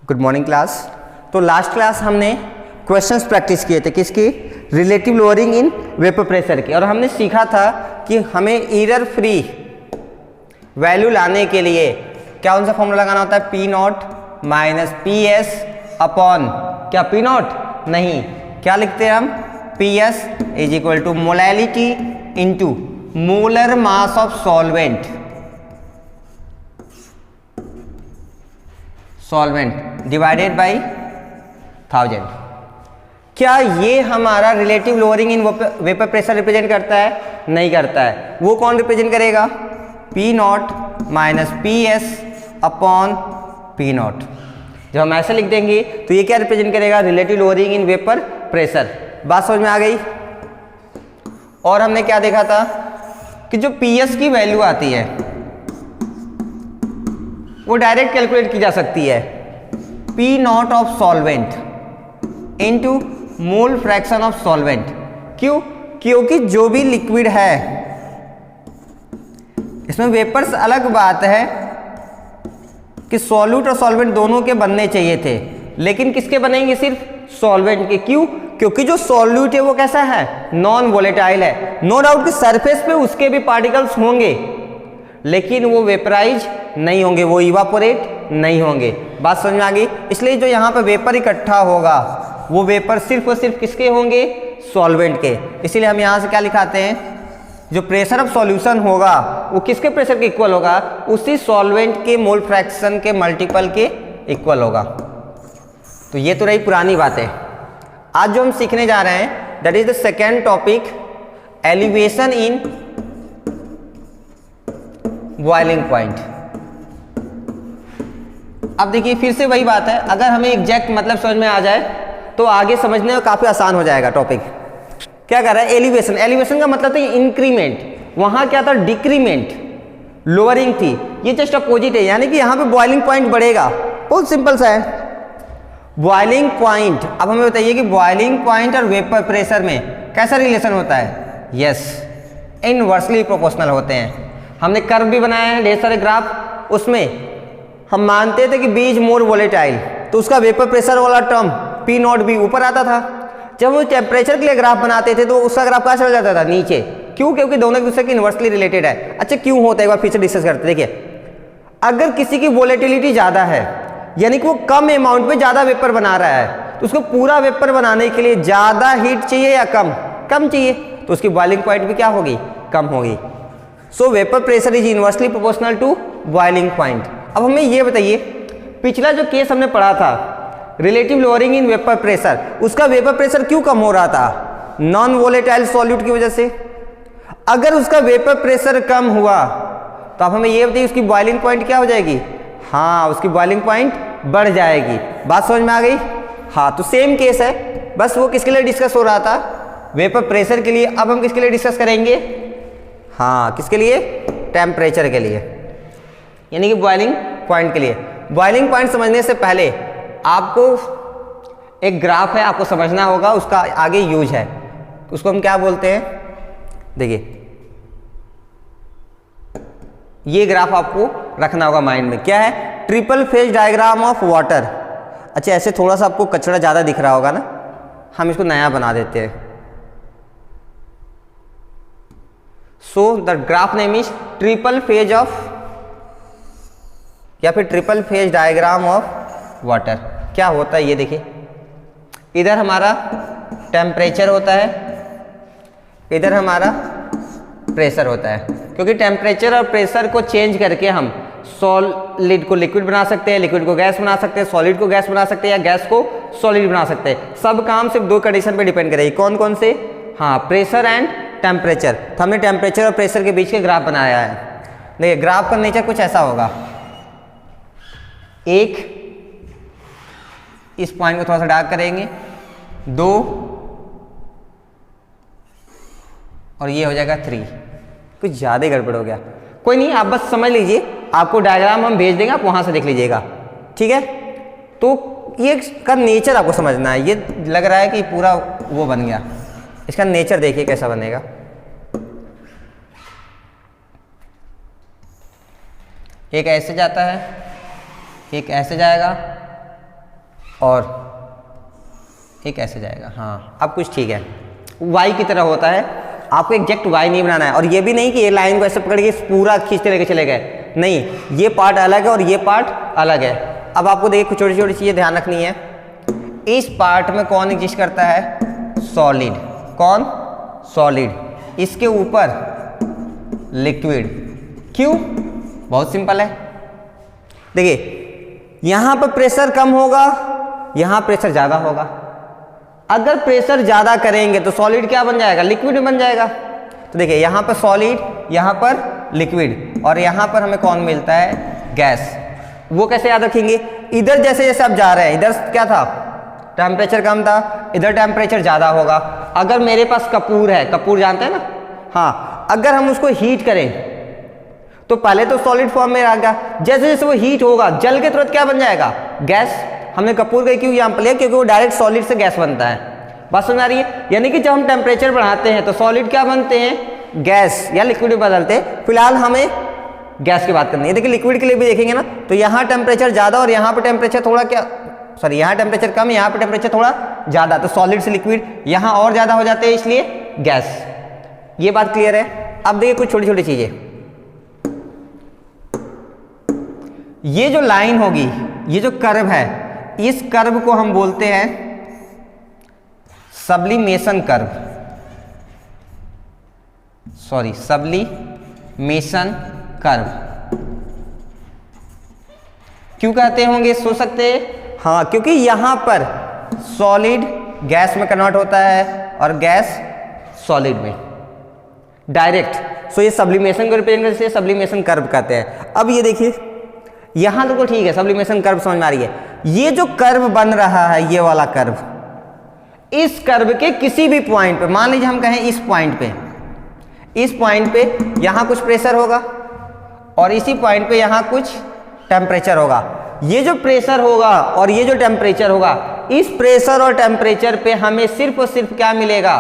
Good morning class. तो last class हमने questions practice किए थे किसकी, relative lowering in vapour pressure की, और हमने सीखा था कि हमें एरर फ्री वैल्यू लाने के लिए क्या उनसा फॉर्मूला लगाना होता है, P not minus P S upon क्या पी नॉट नहीं, क्या लिखते हैं हम, P S is equal to molality into molar mass of solvent divided by 1000। क्या ये हमारा relative lowering in vapour pressure represent करता है? नहीं करता है। वो कौन रिप्रेजेंट करेगा, P not minus P S upon P not. जब हम ऐसे लिख देंगे तो ये क्या रिप्रेजेंट करेगा, relative lowering in vapour pressure. बात समझ में आ गई। और हमने क्या देखा था कि जो पी एस की वैल्यू आती है वो डायरेक्ट कैलकुलेट की जा सकती है, P not of solvent into mole fraction of solvent. क्यों? क्योंकि जो भी लिक्विड है इसमें वेपर्स अलग बात है कि सॉल्यूट और सॉल्वेंट दोनों के बनने चाहिए थे, लेकिन किसके बनेंगे, सिर्फ सॉल्वेंट के। क्यों? क्योंकि जो सॉल्यूट है वो कैसा है, नॉन वोलेटाइल है। नो डाउट कि सरफेस पे उसके भी पार्टिकल्स होंगे लेकिन वो वेपराइज नहीं होंगे, वो इवापोरेट नहीं होंगे। बात समझ में आ गई। इसलिए जो यहाँ पे वेपर इकट्ठा होगा वो वेपर सिर्फ और सिर्फ किसके होंगे, सॉल्वेंट के। इसीलिए हम यहाँ से क्या लिखाते हैं, जो प्रेशर ऑफ सॉल्यूशन होगा वो किसके प्रेशर के इक्वल होगा, उसी सॉल्वेंट के मोल फ्रैक्शन के मल्टीपल के इक्वल होगा। तो ये तो रही पुरानी बातें। आज जो हम सीखने जा रहे हैं that is the second topic, elevation in boiling point. अब देखिए फिर से वही बात है, अगर हमें एग्जैक्ट मतलब समझ में आ जाए तो आगे समझने में काफी आसान हो जाएगा टॉपिक। क्या कर रहा है, एलिवेशन। एलिवेशन का मतलब था इंक्रीमेंट, वहां क्या था डिक्रीमेंट, लोअरिंग थी, ये जस्ट अपोजिट है। यानी कि यहां पे बॉइलिंग पॉइंट बढ़ेगा। बहुत सिंपल सा है बॉइलिंग पॉइंट। अब हमें बताइए कि बॉइलिंग पॉइंट और वेपर प्रेशर में कैसा रिलेशन होता है। यस, इनवर्सली प्रोपोर्शनल होते हैं। हमने कर्व भी बनाया है, ढेर सारे ग्राफ, उसमें हम मानते थे कि बी इज मोर वोलेटाइल, तो उसका वेपर प्रेशर वाला टर्म पी नॉट बी ऊपर आता था। जब वो टेम्परेचर के लिए ग्राफ बनाते थे तो उसका ग्राफ कहाँ चला जाता था, नीचे। क्यों? क्योंकि दोनों एक दूसरे के इन्वर्सली रिलेटेड है। अच्छा क्यों होता है, एक बार फिर से डिस्कस करते। देखिए अगर किसी की वोलेटिलिटी ज़्यादा है यानी कि वो कम अमाउंट में ज़्यादा वेपर बना रहा है, तो उसको पूरा वेपर बनाने के लिए ज़्यादा हीट चाहिए या कम, कम चाहिए, तो उसकी बॉइलिंग पॉइंट भी क्या होगी, कम होगी। So vapour pressure is inversely proportional to boiling point. अब हमें ये बताइए, पिछला जो केस हमने पढ़ा था relative lowering in vapour pressure, उसका वेपर प्रेशर क्यों कम हो रहा था, नॉन वोलेटाइल सॉल्यूट की वजह से। अगर उसका वेपर प्रेशर कम हुआ तो अब हमें ये बताइए उसकी बॉइलिंग पॉइंट क्या हो जाएगी, हाँ उसकी बॉइलिंग पॉइंट बढ़ जाएगी। बात समझ में आ गई। हाँ तो सेम केस है, बस वो किसके लिए डिस्कस हो रहा था, वेपर प्रेशर के लिए। अब हम किसके लिए डिस्कस करेंगे, हाँ किसके लिए, टेम्परेचर के लिए, यानी कि बॉइलिंग पॉइंट के लिए। बॉइलिंग पॉइंट समझने से पहले आपको एक ग्राफ है, आपको समझना होगा, उसका आगे यूज है, उसको हम क्या बोलते हैं। देखिए ये ग्राफ आपको रखना होगा माइंड में, क्या है, triple phase diagram of water. अच्छा ऐसे थोड़ा सा आपको कचरा ज़्यादा दिख रहा होगा ना, हम इसको नया बना देते हैं। So the graph name is triple phase of, या फिर triple phase diagram of water. क्या होता है ये देखिए, इधर हमारा टेम्परेचर होता है, इधर हमारा प्रेशर होता है। क्योंकि टेम्परेचर और प्रेशर को चेंज करके हम सॉलिड को लिक्विड बना सकते हैं, लिक्विड को गैस बना सकते हैं, सॉलिड को गैस बना सकते हैं, या गैस को सॉलिड बना सकते हैं। सब काम सिर्फ दो कंडीशन पे डिपेंड करेगी। कौन कौन से, हाँ प्रेशर एंड टेम्परेचर। तो हमने टेम्परेचर और प्रेशर के बीच के ग्राफ बनाया है। देखिए ग्राफ का नेचर कुछ ऐसा होगा, एक इस पॉइंट को थोड़ा सा डार्क करेंगे, दो, और ये हो जाएगा 3। कुछ ज़्यादा गड़बड़ हो गया, कोई नहीं, आप बस समझ लीजिए, आपको डायग्राम हम भेज देंगे, आप वहां से देख लीजिएगा, ठीक है। तो ये का नेचर आपको समझना है। ये लग रहा है कि पूरा वो बन गया, इसका नेचर देखिए कैसा बनेगा। एक ऐसे जाता है, एक ऐसे जाएगा, और एक ऐसे जाएगा। हाँ अब कुछ ठीक है, वाई की तरह होता है, आपको एग्जैक्ट वाई नहीं बनाना है। और ये भी नहीं कि ये लाइन को ऐसे पकड़ के पूरा खींचते लेके चले गए, नहीं, ये पार्ट अलग है और ये पार्ट अलग है। अब आपको देखिए कुछ छोटी छोटी चीज़ें ध्यान रखनी है। इस पार्ट में कौन एग्जिस्ट करता है? सॉलिड। कौन? सॉलिड। इसके ऊपर लिक्विड। क्यों? बहुत सिंपल है। देखिए यहां पर प्रेशर कम होगा, यहां प्रेशर ज्यादा होगा। अगर प्रेशर ज्यादा करेंगे तो सॉलिड क्या बन जाएगा? लिक्विड बन जाएगा। तो देखिए यहां पर सॉलिड, यहां पर लिक्विड, और यहां पर हमें कौन मिलता है? गैस। वो कैसे याद रखेंगे? इधर जैसे जैसे आप जा रहे हैं, इधर क्या था? टेम्परेचर कम था, इधर टेम्परेचर ज़्यादा होगा। अगर मेरे पास कपूर है, कपूर जानते हैं ना? हाँ, अगर हम उसको हीट करें तो पहले तो सॉलिड फॉर्म में आ गया, जैसे जैसे वो हीट होगा जल के तुरंत क्या बन जाएगा? गैस। हमने कपूर का क्यों एग्जाम्पल लिया? क्योंकि वो डायरेक्ट सॉलिड से गैस बनता है। बात समझ आ रही है? यानी कि जब हम टेम्परेचर बढ़ाते हैं तो सॉलिड क्या बनते हैं? गैस या लिक्विड में बदलते हैं। फिलहाल हमें गैस की बात करनी है। देखिए लिक्विड के लिए भी देखेंगे ना, तो यहाँ टेम्परेचर ज़्यादा और यहाँ पर टेम्परेचर थोड़ा क्या, सॉरी यहाँ टेम्परेचर कम, यहाँ पे टेम्परेचर थोड़ा ज़्यादा, तो सॉलिड से लिक्विड यहाँ और ज़्यादा हो जाते हैं, इसलिए गैस। ये बात क्लियर है? अब देखिए कुछ छोटी छोटी चीज़ें। ये जो लाइन होगी, ये जो कर्व है, इस कर्व को हम बोलते हैं sublimation curve. Sorry, sublimation curve. क्यों कहते होंगे? सोच सकते हैं। हाँ, क्योंकि यहां पर सॉलिड गैस में कन्वर्ट होता है और गैस सॉलिड में डायरेक्ट। सो ये सब्लिमेशन को रिप्रेजेंट करते हैं, सब्लिमेशन कर्व कहते हैं। अब ये देखिए यहां तो ठीक है, सब्लिमेशन कर्व समझ में आ रही है। ये जो कर्व बन रहा है, ये वाला कर्व, इस कर्व के किसी भी पॉइंट पे, मान लीजिए हम कहें इस पॉइंट पे यहां कुछ प्रेशर होगा और इसी पॉइंट पे यहां कुछ टेम्परेचर होगा। ये जो प्रेशर होगा और ये जो टेम्परेचर होगा, इस प्रेशर और टेम्परेचर पे हमें सिर्फ और सिर्फ क्या मिलेगा?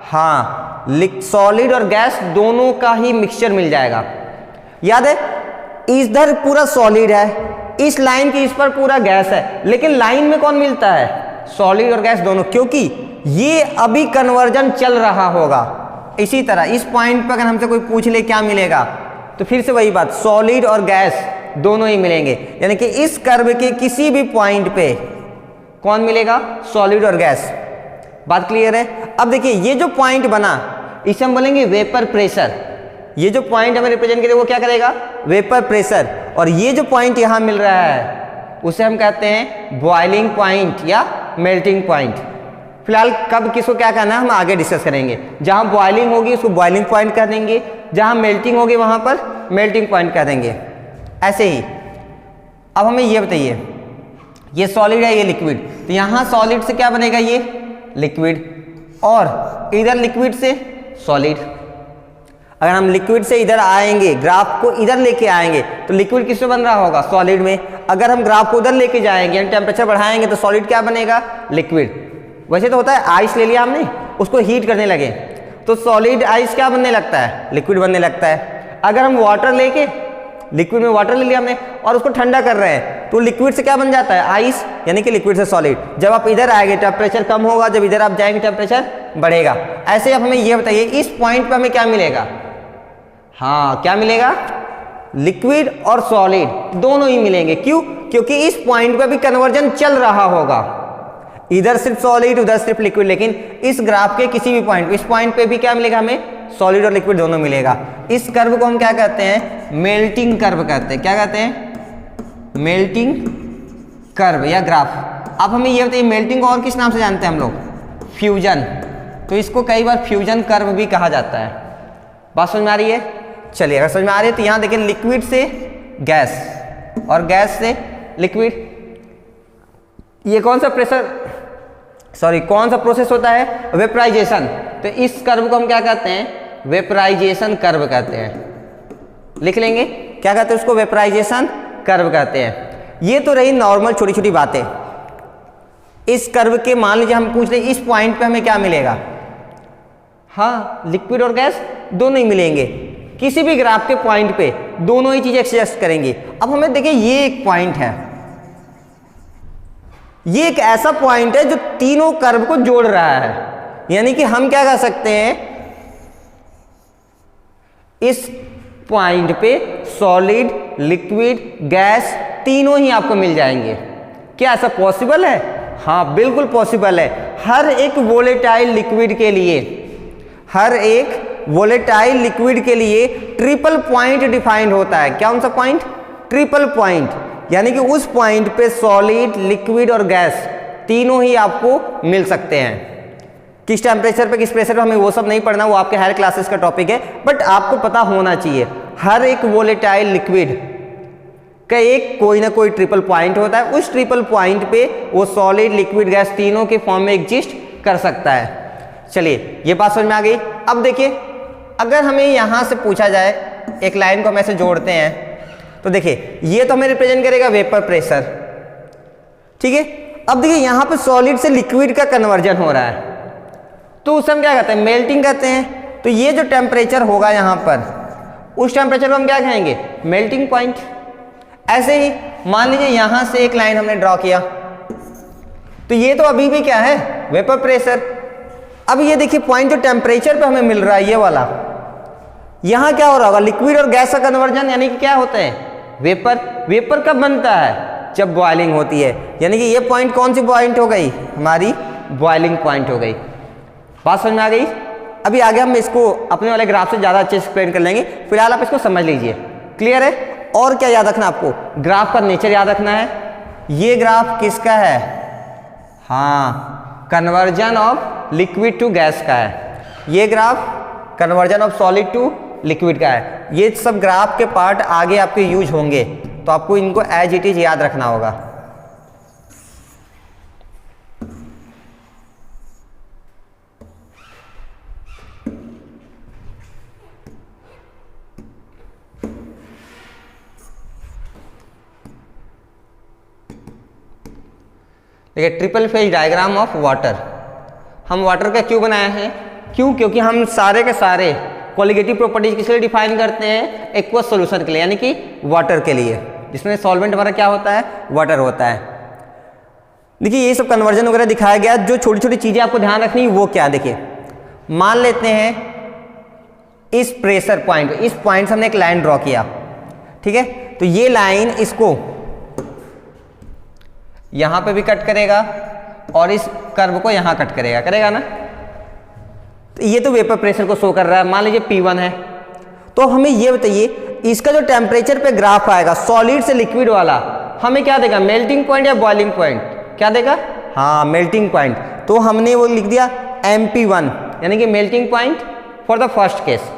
हाँ, सॉलिड और गैस दोनों का ही मिक्सचर मिल जाएगा। याद है, इधर पूरा सॉलिड है, इस लाइन के इस पर पूरा गैस है, लेकिन लाइन में कौन मिलता है? सॉलिड और गैस दोनों, क्योंकि ये अभी कन्वर्जन चल रहा होगा। इसी तरह इस पॉइंट पर अगर हमसे कोई पूछ ले क्या मिलेगा, तो फिर से वही बात, सॉलिड और गैस दोनों ही मिलेंगे। यानी कि इस कर्व के किसी भी पॉइंट पे कौन मिलेगा? सॉलिड और गैस। बात क्लियर है? अब देखिए ये जो पॉइंट बना, इसे हम बोलेंगे वेपर प्रेशर। ये जो पॉइंट हमें रिप्रेजेंट करेगा वो क्या करेगा? Vapour pressure. और ये जो पॉइंट यहां मिल रहा है उसे हम कहते हैं बॉइलिंग पॉइंट या मेल्टिंग पॉइंट। फिलहाल कब किसको क्या कहना है हम आगे डिस्कस करेंगे। जहां बॉइलिंग होगी उसको बॉइलिंग पॉइंट कह देंगे, जहां मेल्टिंग होगी वहां पर मेल्टिंग पॉइंट कह देंगे। ऐसे ही अब हमें ये बताइए, ये सॉलिड है, ये लिक्विड, तो यहां सॉलिड से क्या बनेगा? ये लिक्विड, और इधर लिक्विड से सॉलिड। अगर हम लिक्विड से इधर आएंगे, ग्राफ को इधर लेके आएंगे, तो लिक्विड किससे बन रहा होगा? सॉलिड में। अगर हम ग्राफ को उधर लेके जाएंगे, टेम्परेचर बढ़ाएंगे, तो सॉलिड क्या बनेगा? लिक्विड। वैसे तो होता है, आइस ले लिया हमने, उसको हीट करने लगे तो सॉलिड आइस क्या बनने लगता है? लिक्विड बनने लगता है। अगर हम वाटर लेके, लिक्विड में वाटर ले लिया हमने और उसको ठंडा कर रहे हैं, तो लिक्विड से क्या बन जाता है? आइस, यानी कि लिक्विड से सॉलिड। जब आप इधर आएंगे टेम्परेचर कम होगा, जब इधर आप जाएंगे टेम्परेचर बढ़ेगा। ऐसे अब हमें यह बताइए इस पॉइंट पे हमें क्या मिलेगा? हाँ, क्या मिलेगा? लिक्विड और सॉलिड दोनों ही मिलेंगे। क्यों? क्योंकि इस पॉइंट पे भी कन्वर्जन चल रहा होगा, इधर सिर्फ सॉलिड उधर सिर्फ लिक्विड, लेकिन इस ग्राफ के किसी भी पॉइंट, इस पॉइंट पे भी क्या मिलेगा? हमें सॉलिड और लिक्विड दोनों मिलेगा। इस कर्व को हम क्या कहते हैं? मेल्टिंग कर्व कहते हैं। क्या कहते हैं? मेल्टिंग कर्व या ग्राफ। अब हमें ये बताइए मेल्टिंग को और किस नाम से जानते हैं हम लोग? फ्यूजन। तो इसको कई बार फ्यूजन कर्व भी कहा जाता है। बात समझ में आ रही है? चलिए, अगर समझ में आ रही है तो यहाँ देखिए लिक्विड से गैस और गैस से लिक्विड, ये कौन सा कौन सा प्रोसेस होता है? वेपराइजेशन। तो इस कर्व को हम क्या कहते हैं? वेपराइजेशन कर्व कहते हैं। लिख लेंगे, क्या कहते हैं उसको? वेपराइजेशन कर्व कहते हैं। ये तो रही नॉर्मल छोटी छोटी बातें। इस कर्व के मान लीजिए हम पूछ रहे इस पॉइंट पे हमें क्या मिलेगा? हाँ, लिक्विड और गैस दोनों ही मिलेंगे। किसी भी ग्राफ के पॉइंट पे दोनों ही चीजें एग्जिस्ट करेंगे। अब हमें देखिए ये एक पॉइंट है, ये एक ऐसा पॉइंट है जो तीनों कर्व को जोड़ रहा है। यानी कि हम क्या कर सकते हैं, इस पॉइंट पे सॉलिड, लिक्विड, गैस तीनों ही आपको मिल जाएंगे। क्या ऐसा पॉसिबल है? हाँ बिल्कुल पॉसिबल है। हर एक वोलेटाइल लिक्विड के लिए, हर एक वोलेटाइल लिक्विड के लिए ट्रिपल पॉइंट डिफाइंड होता है। क्या उनका पॉइंट? Triple point. यानी कि उस पॉइंट पे सॉलिड, लिक्विड और गैस तीनों ही आपको मिल सकते हैं। किस टेम्परेचर पे, किस प्रेशर पे, हमें वो सब नहीं पढ़ना, वो आपके हायर क्लासेस का टॉपिक है, बट आपको पता होना चाहिए हर एक वोलेटाइल लिक्विड का एक कोई ना कोई ट्रिपल पॉइंट होता है। उस ट्रिपल पॉइंट पे वो सॉलिड, लिक्विड, गैस तीनों के फॉर्म में एग्जिस्ट कर सकता है। चलिए ये बात समझ में आ गई। अब देखिए, अगर हमें यहां से पूछा जाए, एक लाइन को हम ऐसे जोड़ते हैं, तो देखिए ये तो हमें रिप्रेजेंट करेगा वेपर प्रेशर, ठीक है। अब देखिए यहां पे सॉलिड से लिक्विड का कन्वर्जन हो रहा है, तो उसे हम क्या कहते हैं? मेल्टिंग कहते हैं। तो ये जो टेम्परेचर होगा यहां पर, उस टेम्परेचर को हम क्या कहेंगे? Melting point. ऐसे ही मान लीजिए यहां से एक लाइन हमने ड्रॉ किया, तो ये तो अभी भी क्या है? Vapour pressure. अब ये देखिए पॉइंट जो टेम्परेचर पे हमें मिल रहा है, ये वाला, यहां क्या हो रहा होगा? लिक्विड और गैस का कन्वर्जन, यानी कि क्या होता है? वेपर। वेपर कब बनता है? जब बॉइलिंग होती है। यानी कि ये पॉइंट कौन सी पॉइंट हो गई? हमारी बॉइलिंग पॉइंट हो गई। बात समझ में आ गई? अभी आगे हम इसको अपने वाले ग्राफ से ज़्यादा अच्छे से एक्सप्लेन कर लेंगे, फिलहाल आप इसको समझ लीजिए। क्लियर है? और क्या याद रखना आपको? ग्राफ का नेचर याद रखना है। ये ग्राफ किसका है? हाँ, conversion of liquid to gas का है। ये graph conversion of solid to liquid का है। ये सब ग्राफ के पार्ट आगे आपके यूज होंगे, तो आपको इनको एज इट इज याद रखना होगा। देखिए triple phase diagram of water. हम वाटर का क्यों बनाए हैं? क्यों? क्योंकि हम सारे के सारे क्वालिटेटिव प्रॉपर्टीज किस लिए डिफाइन करते हैं? एक्वस सॉल्यूशन के लिए, यानी कि वाटर के लिए, जिसमें सॉल्वेंट हमारा क्या होता है? वाटर होता है। देखिए ये सब कन्वर्जन वगैरह दिखाया गया। जो छोटी छोटी चीजें आपको ध्यान रखनी है वो क्या? देखिए मान लेते हैं इस प्रेशर पॉइंट, इस पॉइंट से हमने एक लाइन ड्रॉ किया, ठीक है। तो ये लाइन इसको यहां पे भी कट करेगा और इस कर्व को यहां कट करेगा, करेगा ना। तो ये तो वेपर प्रेशर को शो कर रहा है। मान लीजिए P1 है, तो हमें ये बताइए इसका जो टेम्परेचर पे ग्राफ आएगा सॉलिड से लिक्विड वाला, हमें क्या देगा? मेल्टिंग पॉइंट या बॉइलिंग पॉइंट? क्या देगा? हाँ, मेल्टिंग पॉइंट। तो हमने वो लिख दिया MP1, यानी कि melting point for the first case.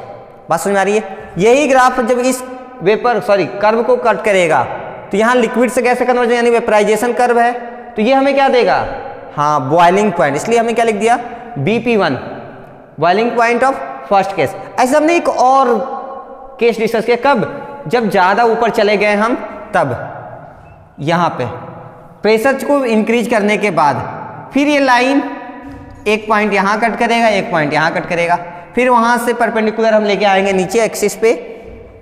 बात समझ में आ रही है? यही ग्राफ जब इस कर्व को कट करेगा, तो यहाँ लिक्विड से गैस का कन्वर्जन यानी वेपराइजेशन कर्व है, तो ये हमें क्या देगा? हाँ, बॉइलिंग पॉइंट। इसलिए हमने क्या लिख दिया? BP1, boiling point of first case. ऐसे हमने एक और केस डिस्कस किया, कब? जब ज्यादा ऊपर चले गए हम, तब यहाँ पे प्रेशर को इंक्रीज करने के बाद फिर ये लाइन एक पॉइंट यहाँ कट करेगा, एक पॉइंट यहाँ कट करेगा, फिर वहां से परपेंडिकुलर हम लेके आएंगे नीचे एक्सिस पे,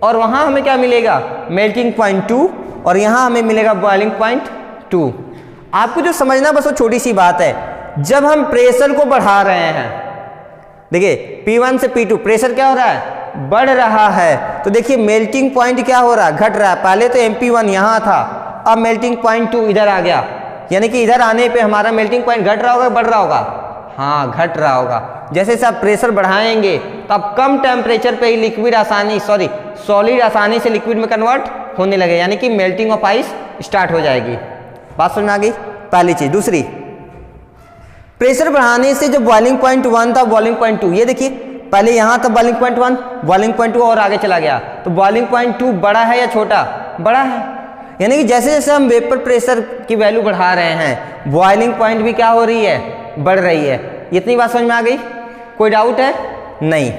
और वहां हमें क्या मिलेगा? मेल्टिंग पॉइंट 2, और यहां हमें मिलेगा बॉइलिंग पॉइंट 2। आपको जो समझना बस वो छोटी सी बात है, जब हम प्रेशर को बढ़ा रहे हैं, देखिए P1 से P2 प्रेशर क्या हो रहा है? बढ़ रहा है। तो देखिए मेल्टिंग पॉइंट क्या हो रहा है? घट रहा है। पहले तो MP1 यहां था, अब मेल्टिंग पॉइंट 2 इधर आ गया, यानी कि इधर आने पे हमारा मेल्टिंग पॉइंट घट रहा होगा, बढ़ रहा होगा? हाँ, घट रहा होगा। जैसे जैसे आप प्रेशर बढ़ाएंगे तो आप कम टेम्परेचर पे ही लिक्विड सॉलिड आसानी से लिक्विड में कन्वर्ट होने लगे, यानी कि मेल्टिंग ऑफ आइस स्टार्ट हो जाएगी। बात समझ में आ गई? पहली चीज। दूसरी, प्रेशर बढ़ाने से जो बॉइलिंग पॉइंट 1 था, बॉइलिंग पॉइंट 2, ये देखिए पहले यहां था बॉइलिंग पॉइंट 1, बॉइलिंग पॉइंट 2 और आगे चला गया, तो बॉइलिंग पॉइंट 2 बड़ा है या छोटा? बड़ा है। यानी कि जैसे जैसे हम वेपर प्रेशर की वैल्यू बढ़ा रहे हैं, बॉइलिंग पॉइंट भी क्या हो रही है? बढ़ रही है। इतनी बात समझ में आ गई? कोई डाउट है? नहीं,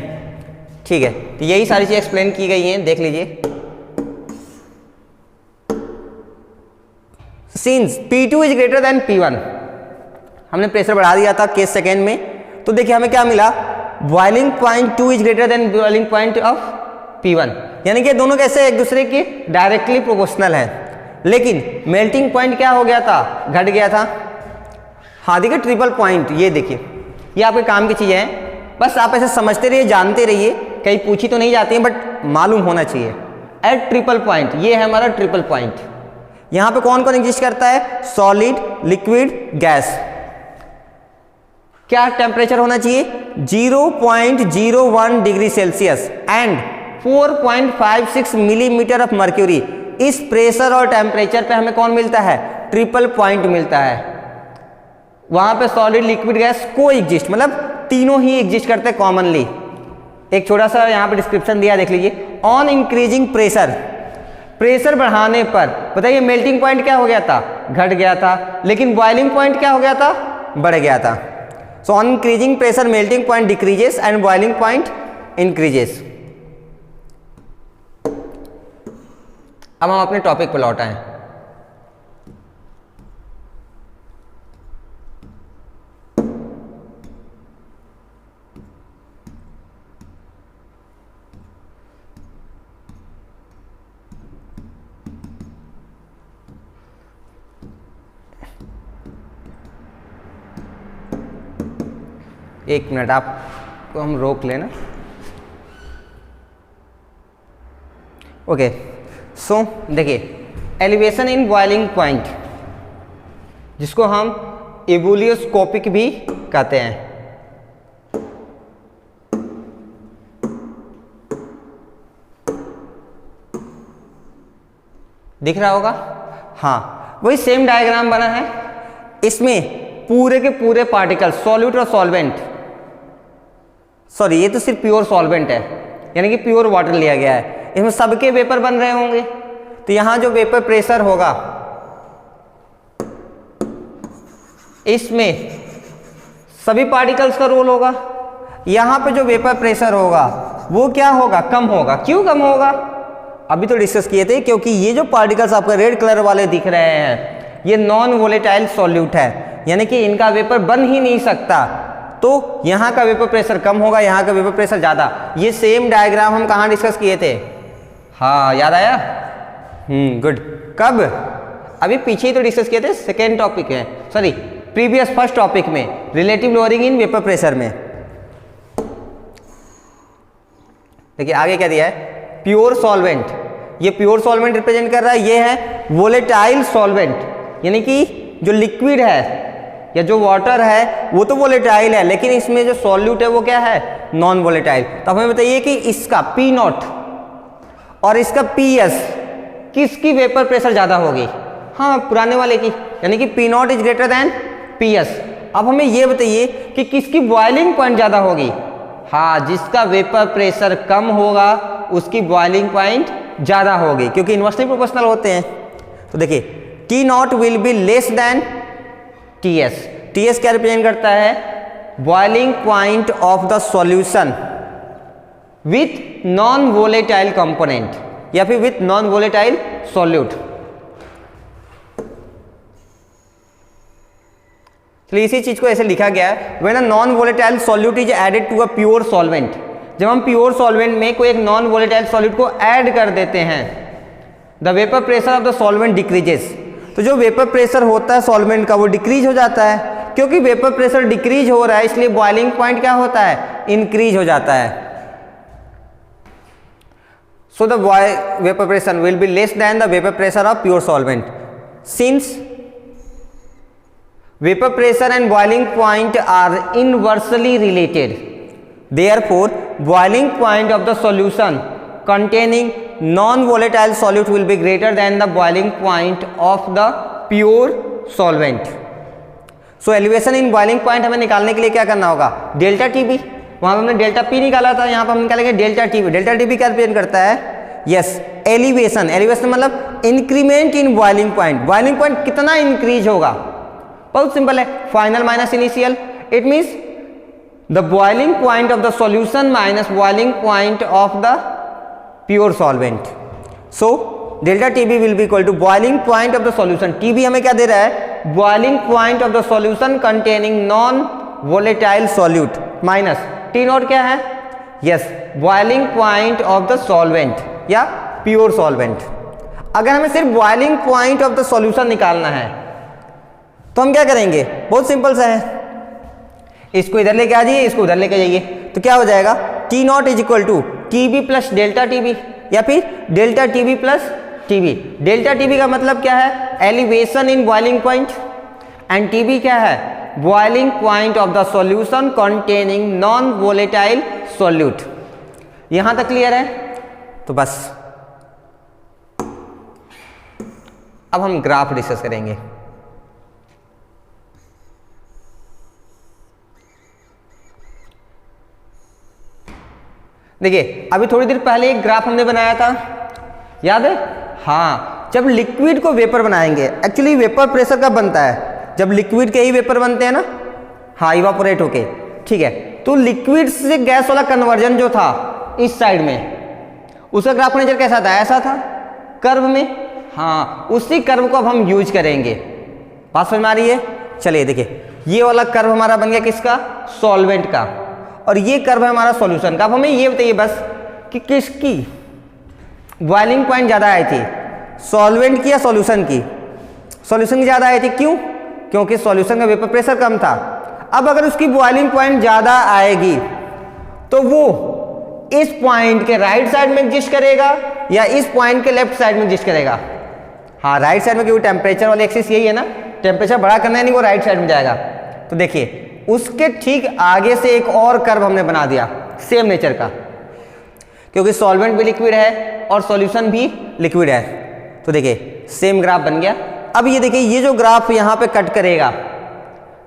ठीक है। तो यही सारी चीज एक्सप्लेन की गई हैं, देख लीजिए। Since P2 is greater than P1, हमने प्रेशर बढ़ा दिया था केस सेकेंड में, तो देखिए हमें क्या मिला? Boiling point 2 is greater than boiling point of P1, यानी कि दोनों कैसे एक दूसरे के डायरेक्टली प्रोपोर्शनल है। लेकिन मेल्टिंग पॉइंट क्या हो गया था? घट गया था। हाँ देखिए ट्रिपल पॉइंट, ये देखिए ये आपके काम की चीज़ें हैं, बस आप ऐसे समझते रहिए, जानते रहिए, कहीं पूछी तो नहीं जाती हैं बट मालूम होना चाहिए। एट ट्रिपल पॉइंट, ये है हमारा ट्रिपल पॉइंट। यहाँ पे कौन कौन एग्जिस्ट करता है? Solid, liquid, gas. क्या टेम्परेचर होना चाहिए? 0.01 degree Celsius and 4.56 millimetre of mercury. इस प्रेशर और टेम्परेचर पे हमें कौन मिलता है? ट्रिपल पॉइंट मिलता है। वहां पे सॉलिड, लिक्विड, गैस को एग्जिस्ट, मतलब तीनों ही एग्जिस्ट करते हैं कॉमनली। एक छोटा सा यहाँ पे डिस्क्रिप्शन दिया, देख लीजिए। ऑन इंक्रीजिंग प्रेशर, प्रेशर बढ़ाने पर बताइए मेल्टिंग पॉइंट क्या हो गया था? घट गया था। लेकिन बॉइलिंग पॉइंट क्या हो गया था? बढ़ गया था। So on increasing pressure melting point decreases and boiling point increases. अब हम अपने टॉपिक पर लौट आए। एक मिनट आपको हम रोक लेना। ओके, सो देखिए एलिवेशन इन बॉइलिंग पॉइंट, जिसको हम एबुलियोस्कोपिक भी कहते हैं। दिख रहा होगा? हाँ, वही सेम डायग्राम बना है। इसमें पूरे के पूरे पार्टिकल, सॉल्यूट और सॉल्वेंट, सॉरी ये तो सिर्फ प्योर सॉल्वेंट है, यानी कि प्योर वाटर लिया गया है। इसमें सबके वेपर बन रहे होंगे, तो यहां जो वेपर प्रेशर होगा, इसमें सभी पार्टिकल्स का रोल होगा। यहां पे जो वेपर प्रेशर होगा वो क्या होगा? कम होगा। क्यों कम होगा? अभी तो डिस्कस किए थे, क्योंकि ये जो पार्टिकल्स आपका रेड कलर वाले दिख रहे हैं, ये नॉन वोलेटाइल सॉल्यूट है, यानी कि इनका वेपर बन ही नहीं सकता। तो यहाँ का वेपर प्रेशर कम होगा, यहाँ का वेपर प्रेशर ज़्यादा। ये सेम डायग्राम हम कहाँ डिस्कस किए थे? हाँ, याद आया? गुड। कब? अभी पीछे ही तो डिस्कस किए थे, सेकेंड टॉपिक है, सॉरी प्रीवियस फर्स्ट टॉपिक में, relative lowering in vapour pressure में। देखिए आगे क्या दिया है? Pure solvent. ये प्योर सॉल्वेंट रिप्रेजेंट कर रहा है, ये है वोलेटाइल सॉल्वेंट, यानी कि जो लिक्विड है या जो वाटर है वो तो वोलेटाइल है, लेकिन इसमें जो सॉल्यूट है वो क्या है? Non volatile. तो हमें बताइए कि इसका P0 और इसका PS, किसकी वेपर प्रेशर ज़्यादा होगी? हाँ, पुराने वाले की, यानी कि P0 is greater than PS। अब हमें ये बताइए कि किसकी बॉइलिंग पॉइंट ज़्यादा होगी? हाँ, जिसका वेपर प्रेशर कम होगा उसकी बॉइलिंग पॉइंट ज़्यादा होगी, क्योंकि इन्वर्सली प्रोपोर्शनल होते हैं। तो देखिए T0 will be less than TS। TS क्या रिप्रेजेंट करता है? Boiling point of the solution with non volatile component, या फिर विथ नॉन वोलेटाइल सॉल्यूट। चलिए इसी चीज को ऐसे लिखा गया है, when a non volatile solute is added to a pure solvent. जब हम प्योर सॉल्वेंट में कोई एक नॉन वोलेटाइल सॉल्यूट को ऐड कर देते हैं, the vapour pressure of the solvent decreases. तो जो वेपर प्रेशर होता है सॉल्वेंट का वो डिक्रीज हो जाता है। क्योंकि वेपर प्रेशर डिक्रीज हो रहा है, इसलिए बॉइलिंग पॉइंट क्या होता है? इंक्रीज हो जाता है। So the vapour pressure will be less than the vapour pressure of pure solvent. Since vapor pressure and boiling point are inversely related, therefore boiling point of the solution containing non-volatile solute will be greater than the boiling point of the pure solvent. So elevation in boiling point हमें निकालने के लिए क्या करना होगा? Delta TB. वहां पर हमने डेल्टा पी निकाला था, यहाँ पर हम निकालेंगे डेल्टा टीबी। डेल्टा टीबी क्या रिप्रेजेंट करता है? Yes, elevation. एलिवेशन मतलब increment in boiling point. Boiling point कितना इंक्रीज होगा? बहुत सिंपल है, final minus initial. It means the boiling point of the solution minus boiling point of the pure solvent. So delta TB will be equal to boiling point of the solution. TB हमें क्या दे रहा है? Boiling point of the solution containing non volatile solute minus T not क्या है? Yes, boiling point of the solvent या pure solvent. अगर हमें सिर्फ boiling point of the solution निकालना है तो हम क्या करेंगे, बहुत सिंपल सा है, इसको इधर लेके आ जाइए, इसको उधर लेके जाइए, तो क्या हो जाएगा T not is equal to T B plus delta T B, या फिर delta T B plus T B. Delta T B का मतलब क्या है, elevation in boiling point, and T B क्या है, boiling point of the solution containing non volatile solute. यहां तक क्लियर है? तो बस अब हम ग्राफ डिस्कस करेंगे। देखिए अभी थोड़ी देर पहले एक ग्राफ हमने बनाया था, याद है? हाँ, जब लिक्विड को वेपर बनाएंगे, एक्चुअली वेपर प्रेशर कब बनता है, जब लिक्विड के ही वेपर बनते हैं ना, हाँ, इवापोरेट होके, ठीक है। तो लिक्विड से गैस वाला कन्वर्जन जो था इस साइड में, उसका ग्राफ नेचर कैसा था, ऐसा था कर्व में, हाँ, उसी कर्व को अब हम यूज करेंगे। बात समझ में आ रही है? चलिए देखिए, ये वाला कर्व हमारा बन गया किसका, सॉल्वेंट का, और ये कर्व है हमारा सॉल्यूशन का। अब हमें ये बताइए बस कि किसकी बॉइलिंग पॉइंट ज़्यादा आई थी, सॉल्वेंट की या सॉल्यूशन की? सॉल्यूशन की ज़्यादा आई थी, क्यों? क्योंकि सॉल्यूशन का वेपर प्रेशर कम था। अब अगर उसकी बॉइलिंग पॉइंट ज़्यादा आएगी तो वो इस पॉइंट के राइट साइड में एग्जिस्ट करेगा या इस पॉइंट के लेफ्ट साइड में एग्जिस्ट करेगा? हाँ, राइट साइड में, क्योंकि टेम्परेचर वाली एक्सिस यही है ना, टेम्परेचर बड़ा करना है, नहीं वो राइट साइड में जाएगा। तो देखिए उसके ठीक आगे से एक और कर्व हमने बना दिया सेम नेचर का, क्योंकि सॉल्वेंट भी लिक्विड है और सॉल्यूशन भी लिक्विड है। तो देखिए सेम ग्राफ बन गया। अब ये देखिए, ये जो ग्राफ यहाँ पे कट करेगा,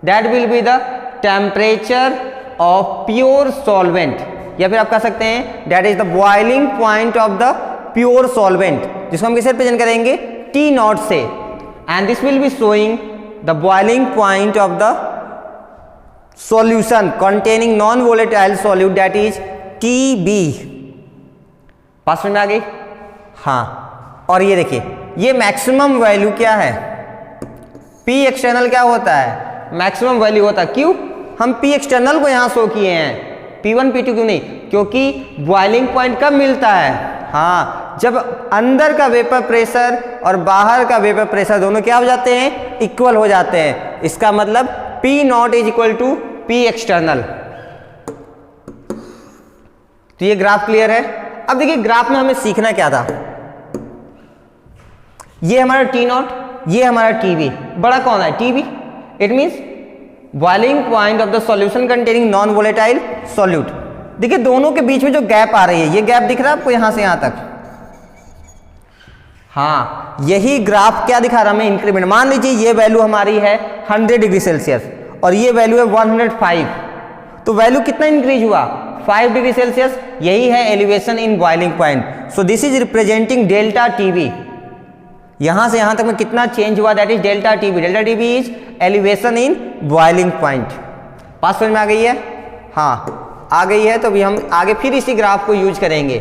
that will be the temperature of pure solvent, या फिर आप कह सकते हैं that is the boiling point of the pure solvent, जिसको हम किसे रिप्रेजेंट करेंगे, टी नॉट से, and this will be showing the boiling point of the solution containing non volatile solute that is TB। पास में आ गई? हाँ, और ये देखिए, ये मैक्सिमम वैल्यू क्या है, P एक्सटर्नल क्या होता है, मैक्सिमम वैल्यू होता है। क्यों हम P एक्सटर्नल को यहां शो किए हैं, P1 P2 क्यों नहीं? क्योंकि बॉइलिंग पॉइंट कब मिलता है, हाँ, जब अंदर का वेपर प्रेशर और बाहर का वेपर प्रेशर दोनों क्या हो जाते हैं, इक्वल हो जाते हैं। इसका मतलब P not is equal to P external. तो ये ग्राफ क्लियर है। अब देखिए ग्राफ में हमें सीखना क्या था, ये हमारा T नॉट, ये हमारा TB, बड़ा कौन है, TB, it means boiling point of the solution containing non volatile solute. देखिए दोनों के बीच में जो गैप आ रही है, ये गैप दिख रहा है आपको यहां से यहां तक, हाँ, यही ग्राफ क्या दिखा रहा है हमें, इंक्रीमेंट। मान लीजिए ये वैल्यू हमारी है 100 डिग्री सेल्सियस और ये वैल्यू है 105, तो वैल्यू कितना इंक्रीज हुआ, 5 डिग्री सेल्सियस। यही है elevation in boiling point. So this is representing delta TB. यहां से यहां तक में कितना चेंज हुआ, that is delta TB. Delta TB is elevation in boiling point. बात समझ में आ गई है? हाँ आ गई है। तो अभी हम आगे फिर इसी ग्राफ को यूज करेंगे।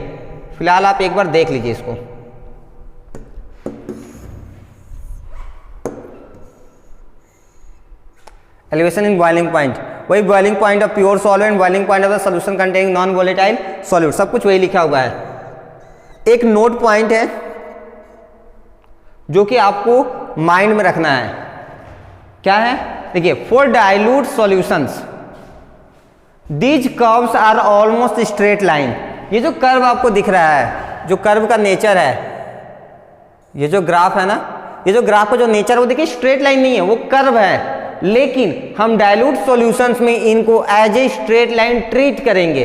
फिलहाल आप एक बार देख लीजिए इसको। एलिवेशन इन बॉइलिंग पॉइंट, वही boiling point of pure solvent, boiling point of the solution containing non volatile solute, सब कुछ वही लिखा हुआ है। एक नोट पॉइंट है जो कि आपको माइंड में रखना है, क्या है, देखिए, for dilute solutions these curves are almost straight line. ये जो कर्व आपको दिख रहा है, जो कर्व का नेचर है, ये जो ग्राफ है ना, ये जो ग्राफ का जो नेचर है वो देखिए स्ट्रेट लाइन नहीं है, वो कर्व है। लेकिन हम डाइल्यूट सॉल्यूशंस में इनको as a straight line treat करेंगे,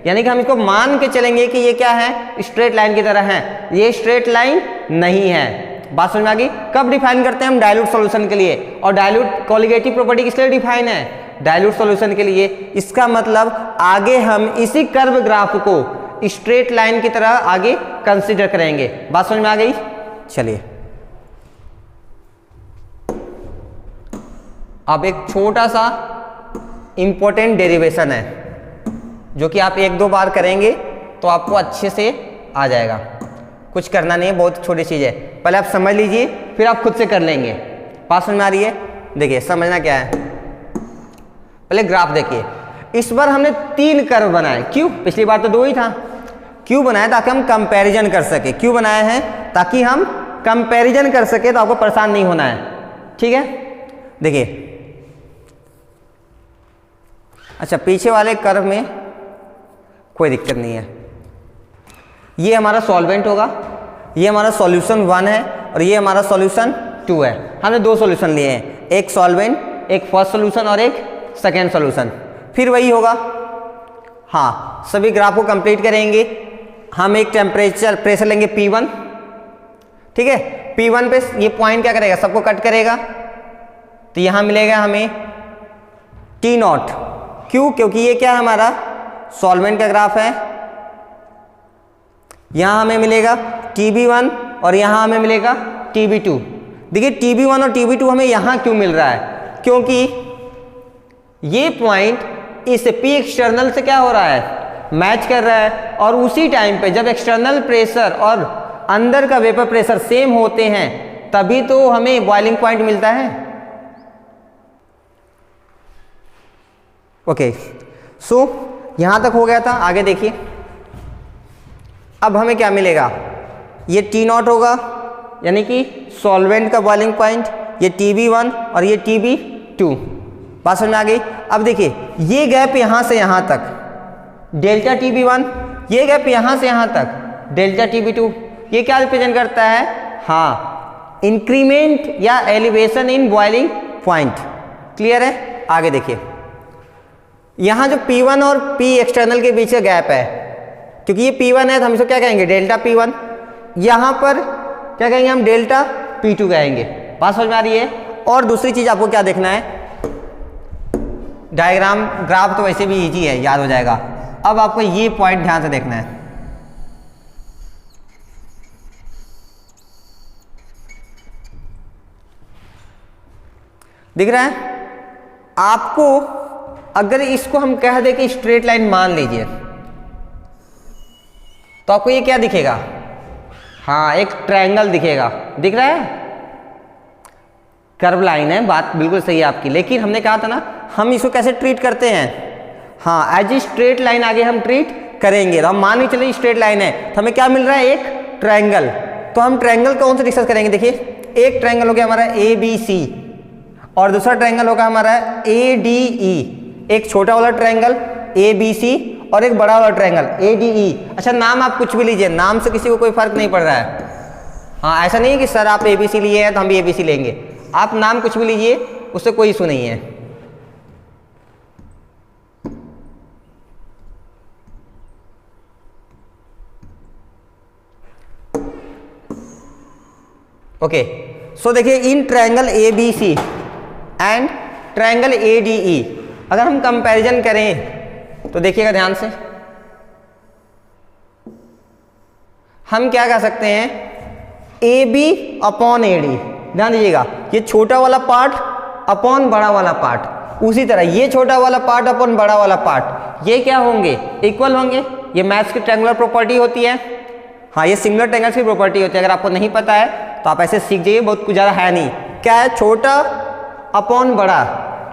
यानी कि हम इसको मान के चलेंगे कि ये क्या है, स्ट्रेट लाइन की तरह है। ये स्ट्रेट लाइन नहीं है। बात समझ में आ गई? कब डिफाइन करते हैं हम डाइल्यूट सॉल्यूशन के लिए, और डाइल्यूट कॉलिगेटिव प्रॉपर्टी किस लिए डिफाइन है, डाइल्यूट सॉल्यूशन के लिए। इसका मतलब आगे हम इसी कर्व ग्राफ को स्ट्रेट लाइन की तरह आगे कंसीडर करेंगे। बात समझ में आ गई? चलिए अब एक छोटा सा इंपॉर्टेंट डेरिवेशन है जो कि आप एक दो बार करेंगे तो आपको अच्छे से आ जाएगा। कुछ करना नहीं है, बहुत छोटी चीज़ है, पहले आप समझ लीजिए फिर आप खुद से कर लेंगे। बात समझ में आ रही है? देखिए समझना क्या है, पहले ग्राफ देखिए। इस बार हमने 3 कर्व बनाए। क्यों? पिछली बार तो 2 ही था। क्यों बनाया? ताकि हम कंपैरिजन कर सके। क्यों बनाए हैं? ताकि हम कंपैरिजन कर सके, तो आपको परेशान नहीं होना है, ठीक है। देखिए, अच्छा पीछे वाले कर्व में कोई दिक्कत नहीं है। ये हमारा सॉल्वेंट होगा, ये हमारा सॉल्यूशन 1 है और ये हमारा सॉल्यूशन 2 है। हमने 2 सॉल्यूशन लिए हैं, एक सॉल्वेंट, एक फर्स्ट सॉल्यूशन और एक सेकेंड सॉल्यूशन। फिर वही होगा, हाँ सभी ग्राफ को कंप्लीट करेंगे। हम एक टेम्परेचर प्रेशर लेंगे P1, ठीक है। P1 पे ये पॉइंट क्या करेगा, सबको कट करेगा, तो यहाँ मिलेगा हमें T0। क्यों? क्योंकि ये क्या है, हमारा सॉल्वेंट का ग्राफ है। यहाँ हमें मिलेगा TB1 और यहाँ हमें मिलेगा TB2। देखिए TB1 और TB2 हमें यहाँ क्यों मिल रहा है, क्योंकि ये पॉइंट इस P एक्सटर्नल से क्या हो रहा है, मैच कर रहा है। और उसी टाइम पे जब एक्सटर्नल प्रेशर और अंदर का वेपर प्रेशर सेम होते हैं तभी तो हमें बॉइलिंग पॉइंट मिलता है। ओके, सो यहां तक हो गया था। आगे देखिए, अब हमें क्या मिलेगा, ये T0 होगा यानी कि सॉल्वेंट का बॉइलिंग पॉइंट, ये TB1 और ये TB2। बात समझ में आ गई। अब देखिए ये गैप यहां से यहां तक डेल्टा TB1, ये गैप यहां से यहां तक डेल्टा TB2, ये क्या रिप्रेजेंट करता है, हाँ इंक्रीमेंट या elevation in boiling point. Clear है। आगे देखिए, यहां जो P1 और P एक्सटर्नल के बीच का गैप है, क्योंकि ये P1 है तो हम इसको क्या कहेंगे, डेल्टा P1। यहां पर क्या कहेंगे, हम डेल्टा P2 कहेंगे। बात समझ में आ रही है। और दूसरी चीज आपको क्या देखना है, डायग्राम ग्राफ तो वैसे भी इजी है, याद हो जाएगा। अब आपको ये पॉइंट ध्यान से देखना है। दिख रहा है आपको? अगर इसको हम कह दे कि स्ट्रेट लाइन मान लीजिए, तो आपको ये क्या दिखेगा, हाँ एक ट्रायंगल दिखेगा। दिख रहा है, कर्व लाइन है, बात बिल्कुल सही है आपकी। लेकिन हमने कहा था ना, हम इसको कैसे ट्रीट करते हैं, हाँ एज ए स्ट्रेट लाइन आगे हम ट्रीट करेंगे। तो हम मान ही चलिए स्ट्रेट लाइन है, तो हमें क्या मिल रहा है, एक ट्रायंगल। तो हम ट्रायंगल कौन से डिस्कस करेंगे, देखिए एक ट्रायंगल हो गया हमारा ABC और दूसरा ट्रायंगल होगा हमारा ADE। एक छोटा वाला ट्रायंगल ABC और एक बड़ा वाला ट्रायंगल ADE। अच्छा नाम आप कुछ भी लीजिए, नाम से किसी को कोई फर्क नहीं पड़ रहा है। हाँ ऐसा नहीं है कि सर आप ABC लिए हैं तो हम भी ABC लेंगे, आप नाम कुछ भी लीजिए, उससे कोई इशू नहीं है। ओके, सो देखिए in triangle ABC and triangle ADE अगर हम कंपैरिजन करें तो देखिएगा ध्यान से, हम क्या कह सकते हैं, AB अपॉन AD। ध्यान दीजिएगा, ये छोटा वाला पार्ट अपॉन बड़ा वाला पार्ट, उसी तरह ये छोटा वाला पार्ट अपॉन बड़ा वाला पार्ट, ये क्या होंगे, इक्वल होंगे। ये मैथ्स की ट्रायंगुलर प्रॉपर्टी होती है, हाँ ये सिंगुलर ट्रायंगल्स की प्रॉपर्टी होती है। अगर आपको नहीं पता है तो आप ऐसे सीख जाइए, बहुत कुछ ज़्यादा है नहीं। क्या है, छोटा अपॉन बड़ा,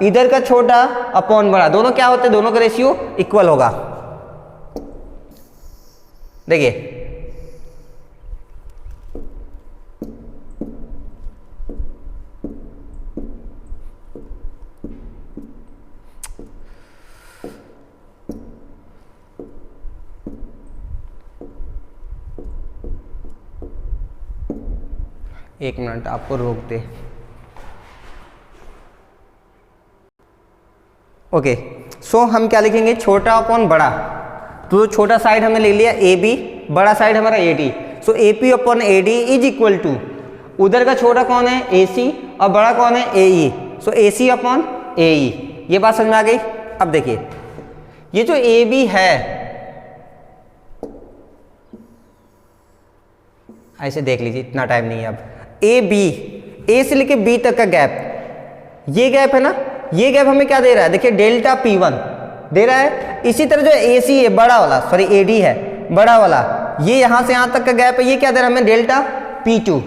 इधर का छोटा अपॉन बड़ा, दोनों क्या होते हैं, दोनों का रेशियो इक्वल होगा। देखिए एक मिनट आपको रोक दे। ओके, सो हम क्या लिखेंगे, छोटा अपॉन बड़ा। तो छोटा साइड हमने लिख लिया AB, बड़ा साइड हमारा AD। So AP upon AD is equal to, उधर का छोटा कौन है AC और बड़ा कौन है AE। सो AC अपॉन AE। ये बात समझ में आ गई। अब देखिए ये जो AB है, ऐसे देख लीजिए, इतना टाइम नहीं है अब। AB, A से लेके B तक का गैप, ये गैप है ना, ये गैप हमें क्या दे रहा है, देखिए डेल्टा P1 दे रहा है। इसी तरह जो AC है बड़ा वाला, सॉरी AD है बड़ा वाला, ये यहां से यहां तक का गैप है, ये क्या दे रहा है हमें, डेल्टा P2।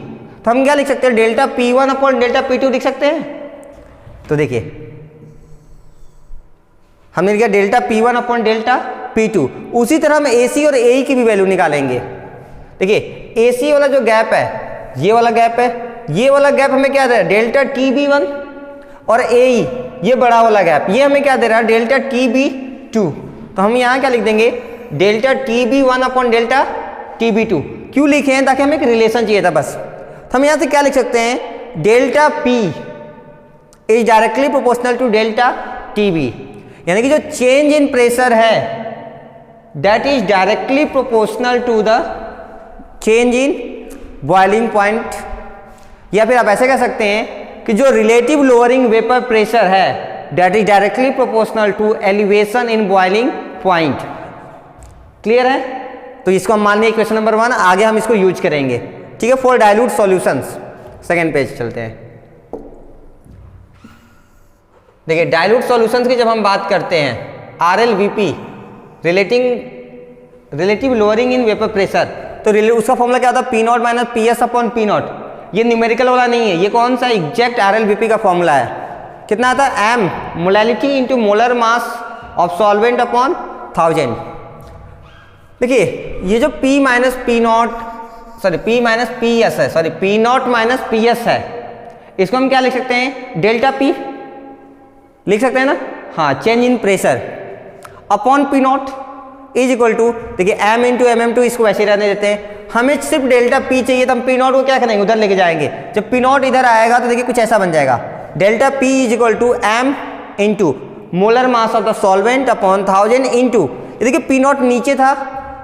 तो हम क्या लिख सकते हैं, delta P1 upon delta P2 लिख सकते हैं। तो देखिए हमने लिखा delta P1 upon delta P2। उसी तरह हम AC और AE की भी वैल्यू निकालेंगे। देखिए AC वाला जो गैप है, ये वाला गैप है, ये वाला गैप हमें क्या दे रहा है, डेल्टा TB1 और AE ये बड़ा वाला गैप, ये हमें क्या दे रहा है, डेल्टा TB2। तो हम यहाँ क्या लिख देंगे, delta TB1 upon delta TB2। क्यों लिखे हैं, ताकि हमें एक रिलेशन चाहिए था बस। तो हम यहाँ से क्या लिख सकते हैं, delta P is directly proportional to delta TB, यानी कि जो चेंज इन प्रेशर है that is directly proportional to the change in boiling point. या फिर आप ऐसे कह सकते हैं कि जो रिलेटिव लोअरिंग वेपर प्रेशर है that is directly proportional to elevation in boiling point. Clear है? तो इसको हम मान लिया इक्वेशन नंबर 1, आगे हम इसको यूज करेंगे। ठीक है, for dilute solutions. Second page चलते हैं। देखिए डाइल्यूट सॉल्यूशंस की जब हम बात करते हैं, RLVP relative lowering in vapour pressure, तो उसका फॉर्मूला क्या होता है, P0 minus PS upon P0। ये न्यूमेरिकल वाला नहीं है, ये कौन सा एग्जैक्ट RLVP का फॉर्मूला है। कितना आता है, M molality into molar mass of solvent upon 1000। देखिए ये जो P माइनस PS है, सॉरी P0 माइनस PS है, इसको हम क्या लिख सकते हैं, डेल्टा P लिख सकते हैं ना। हाँ, change in pressure upon P0 is equal to, देखिए M इंटू MM2, इसको वैसे रहने देते हैं। हमें सिर्फ डेल्टा P चाहिए, तो हम P0 को क्या करेंगे, उधर लेके जाएंगे। जब P0 इधर आएगा तो देखिए कुछ ऐसा बन जाएगा, delta P is equal to M into molar mass of the solvent upon 1000 into, ये देखिए P0 नीचे था,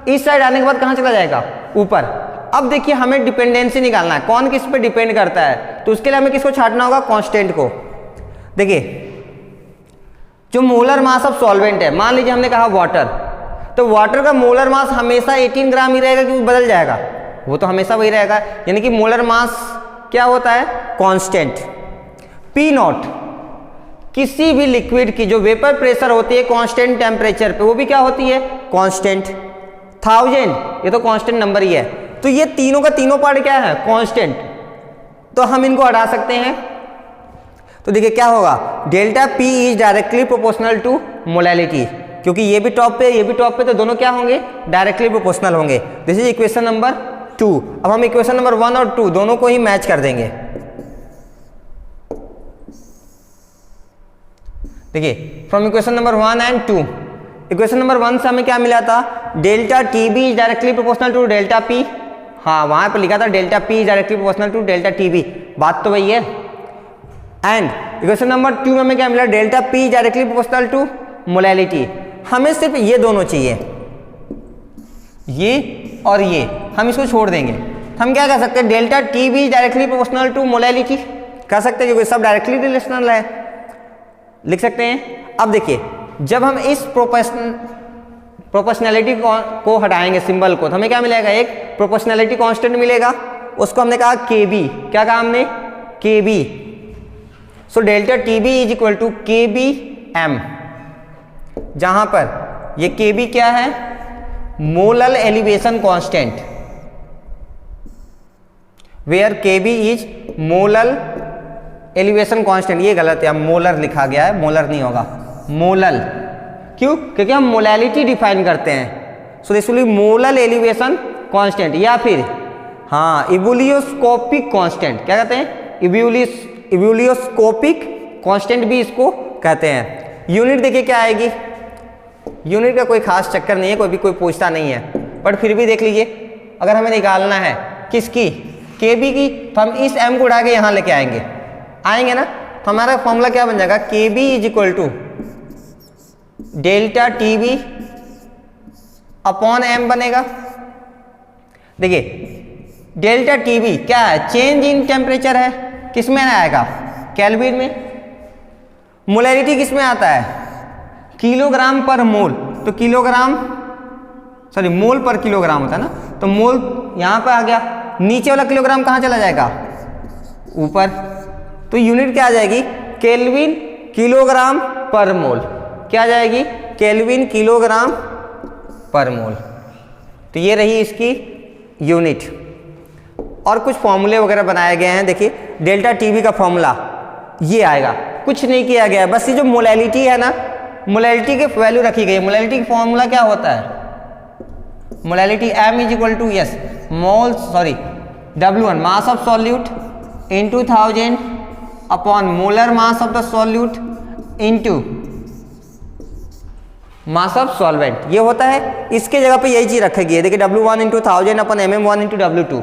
इस साइड आने के बाद कहाँ चला जाएगा, ऊपर। अब देखिए हमें डिपेंडेंसी निकालना है, कौन किस पे डिपेंड करता है। तो उसके लिए हमें किसको छांटना होगा, कांस्टेंट को। देखिए जो मोलर मास ऑफ सॉल्वेंट है, मान लीजिए हमने कहा वाटर, तो वाटर का मोलर मास हमेशा 18 ग्राम ही रहेगा, क्योंकि बदल जाएगा, वो तो हमेशा वही रहेगा। यानी कि मोलर मास क्या होता है, कांस्टेंट। P0 किसी भी लिक्विड की जो वेपर प्रेशर होती है कांस्टेंट टेम्परेचर पे, वो भी क्या होती है, कांस्टेंट। 1000 ये तो कांस्टेंट नंबर ही है, तो ये तीनों का तीनों पार्ट क्या है, कांस्टेंट। तो हम इनको हटा सकते हैं। तो देखिए क्या होगा, delta P is directly proportional to molality, क्योंकि ये भी टॉप पे ये भी टॉप पे, तो दोनों क्या होंगे, डायरेक्टली प्रोपोर्शनल होंगे। This is equation number 2। अब हम इक्वेशन नंबर 1 और 2 दोनों को ही मैच कर देंगे। देखिए from equation number 1 and 2, equation number 1 से हमें क्या मिला था, delta TB is directly proportional to delta P। हाँ, वहां पर लिखा था delta P is directly proportional to delta TB, बात तो वही है। एंड इक्वेशन नंबर 2 में हमें क्या मिला, delta P is directly proportional to molality. हमें सिर्फ ये दोनों चाहिए, ये और ये, हम इसको छोड़ देंगे। हम क्या कर सकते हैं, delta TB is directly proportional to molality कह सकते हैं, क्योंकि सब डायरेक्टली रिलेशनल है, लिख सकते हैं। अब देखिए जब हम इस प्रोपोर्शनैलिटी को हटाएंगे सिंबल को, तो हमें क्या मिलेगा, एक प्रोपोर्शनैलिटी कांस्टेंट मिलेगा, उसको हमने कहा KB। क्या कहा हमने, KB। So delta TB is equal to KBM, जहां पर ये KB क्या है, molar elevation constant, where KB is molar elevation constant. ये गलत है, मोलर लिखा गया है, मोलर नहीं होगा, मोलर। क्यों, क्योंकि हम मोलैलिटी डिफाइन करते हैं। So this will be molar elevation constant, या फिर हाँ इबुलियोस्कोपिक कांस्टेंट, क्या कहते हैं, इबुलियोस्कोपिक कांस्टेंट भी इसको कहते हैं। यूनिट देखिए क्या आएगी, यूनिट का कोई खास चक्कर नहीं है, कोई पूछता नहीं है, बट फिर भी देख लीजिए, अगर हमें निकालना है किसकी, KB की, तो हम इस M को उठा के यहाँ लेके आएंगे ना, तो हमारा फॉर्मूला क्या बन जाएगा, KB is equal to delta TB upon M बनेगा। देखिए डेल्टा TB क्या है, चेंज इन टेम्परेचर है, किस में आएगा, केल्विन में। मोलैलिटी किस में आता है, किलोग्राम पर मोल, तो किलोग्राम सॉरी मोल पर किलोग्राम होता है ना, तो मोल यहां पर आ गया, नीचे वाला किलोग्राम कहां चला जाएगा, ऊपर। तो यूनिट क्या आ जाएगी, केल्विन किलोग्राम पर मोल, क्या आ जाएगी, केल्विन किलोग्राम पर मोल। तो ये रही इसकी यूनिट। और कुछ फॉर्मूले वगैरह बनाए गए हैं, देखिए डेल्टा TB का फॉर्मूला ये आएगा, कुछ नहीं किया गया है, बस ये जो मोलैलिटी है ना, मोलैलिटी की वैल्यू रखी गई है। मोलैलिटी का फॉर्मूला क्या होता है, molality M is equal to yes mole sorry W1 mass of solute into 1000 upon molar mass of the solute into mass of solvent, ये होता है। इसके जगह पे यही चीज रखेगी, देखिए W1 इंटू 1000 अपन mm1 इंटू W2।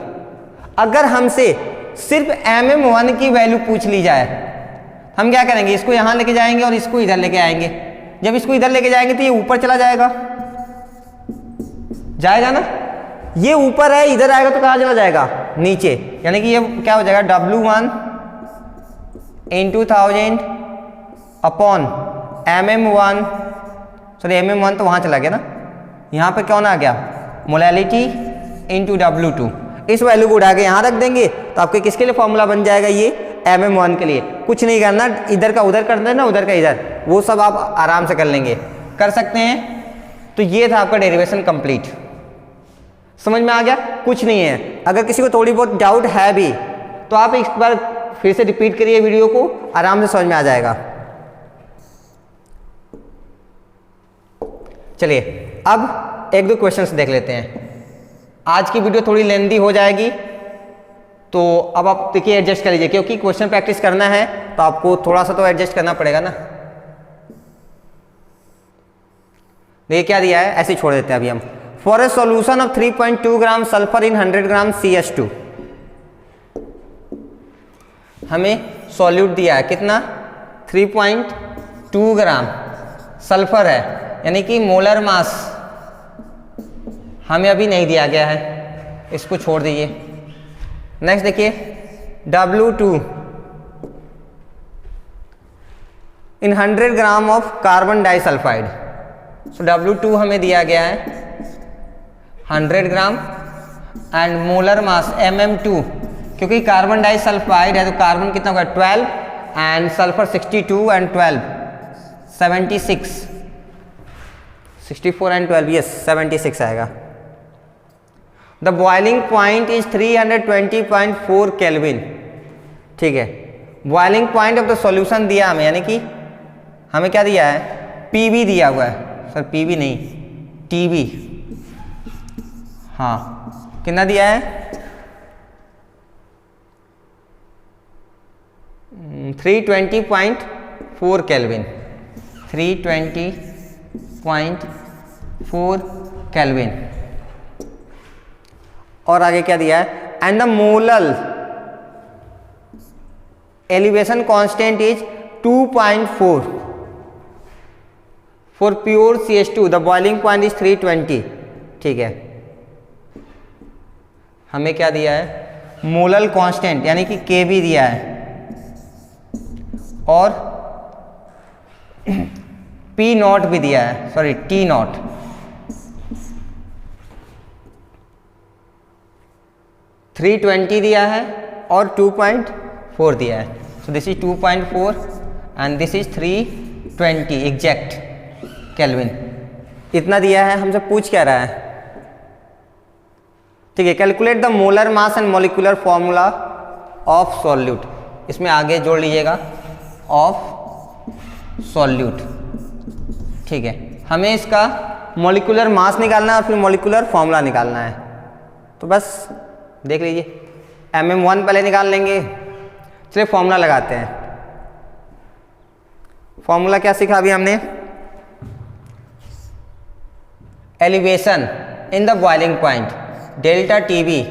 अगर हमसे सिर्फ mm1 की वैल्यू पूछ ली जाए, हम क्या करेंगे, इसको यहां लेके जाएंगे और इसको इधर लेके आएंगे। जब इसको इधर लेके जाएंगे तो ये ऊपर चला जाएगा, जाएगा ना, ये ऊपर है, इधर आएगा तो कहां चला जाएगा, नीचे। यानी कि ये क्या हो जाएगा, W1 into 1000 upon mm1, sorry mm1 तो वहां चला गया ना, यहाँ पे कौन आ गया, मोलैलिटी इंटू W2। इस वैल्यू को उठा के यहाँ रख देंगे तो आपके किसके लिए फॉर्मूला बन जाएगा, ये mm1 के लिए। कुछ नहीं करना, इधर का उधर कर देना, उधर का इधर, वो सब आप आराम से कर लेंगे, कर सकते हैं। तो ये था आपका डेरिवेशन कंप्लीट। समझ में आ गया, कुछ नहीं है। अगर किसी को थोड़ी बहुत डाउट है भी तो आप एक बार फिर से रिपीट करिए वीडियो को, आराम से समझ में आ जाएगा। चलिए अब एक दो क्वेश्चंस देख लेते हैं। आज की वीडियो थोड़ी लेंदी हो जाएगी, तो अब आप देखिए एडजस्ट कर लीजिए, क्योंकि क्वेश्चन प्रैक्टिस करना है तो आपको थोड़ा सा तो एडजस्ट करना पड़ेगा ना। देखिए क्या दिया है, ऐसे ही छोड़ देते हैं अभी हम। For a solution of 3.2 gram sulphur in 100 gram CH2, हमें सॉल्यूट दिया है कितना, 3.2 ग्राम सल्फर है, यानी कि मोलर मास हमें अभी नहीं दिया गया है, इसको छोड़ दीजिए। नेक्स्ट देखिए W2 in 100 gram of carbon disulphide. So W2 हमें दिया गया है 100 gram and molar mass mm2, क्योंकि कार्बन डाइसल्फाइड है तो कार्बन कितना होगा 12 and sulphur 62 and 12 76, 64 and 12 yes 76 आएगा। The boiling point is 320.4 kelvin. ठीक है, boiling point of the solution दिया हमें, यानी कि हमें क्या दिया है, PB दिया हुआ है, सर PB नहीं TB, हाँ कितना दिया है 320.4 केल्विन, 320.4 केल्विन। और आगे क्या दिया है, and the molal elevation constant is 2.4 for pure CH2, the boiling point is 320। ठीक है, हमें क्या दिया है, मोलल कांस्टेंट यानी कि Kb दिया है, और P0 भी दिया है, सॉरी T0, 320 दिया है और 2.4 दिया है। So this is 2.4 and this is 320 exact kelvin. इतना दिया है, हमसे पूछ क्या रहा है। ठीक है, calculate the molar mass and molecular formula of solute, इसमें आगे जोड़ लीजिएगा ऑफ सॉल्यूट। ठीक है, हमें इसका मॉलिक्यूलर मास निकालना है और फिर मॉलिक्यूलर फॉर्मूला निकालना है। तो बस देख लीजिए, mm1 पहले निकाल लेंगे। चलिए फॉर्मूला लगाते हैं। फॉर्मूला क्या सीखा अभी हमने, elevation in the boiling point delta TB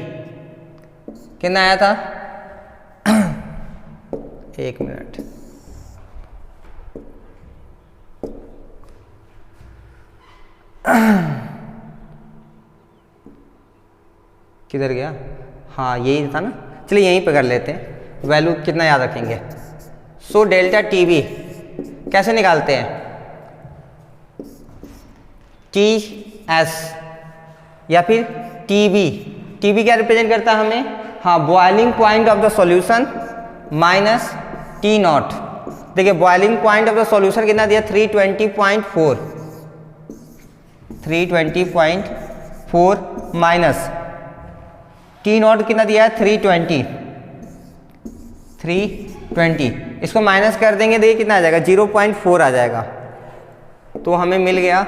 कितना आया था, एक मिनट, किधर गया, हाँ यही था ना। चलिए यहीं पे कर लेते हैं, वैल्यू कितना याद रखेंगे। सो डेल्टा TB कैसे निकालते हैं, TS या फिर TB। TB क्या रिप्रेजेंट करता है हमें, हाँ boiling point of the solution minus T0। देखिए boiling point of the solution कितना दिया, 320.4, 320.4 माइनस T0 कितना दिया है, 320। इसको माइनस कर देंगे, देखिए कितना आ जाएगा, 0.4 आ जाएगा। तो हमें मिल गया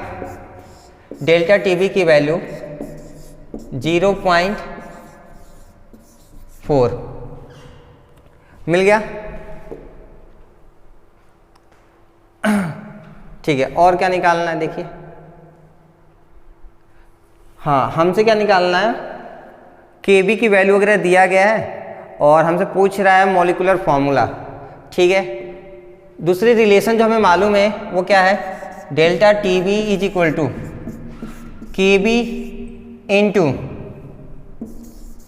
डेल्टा TB की वैल्यू 0.4 मिल गया। ठीक है, और क्या निकालना है देखिए। हाँ, हमसे क्या निकालना है, Kb की वैल्यू वगैरह दिया गया है और हमसे पूछ रहा है मॉलिक्यूलर फॉर्मूला। ठीक है, दूसरी रिलेशन जो हमें मालूम है वो क्या है, delta T B is equal to K B into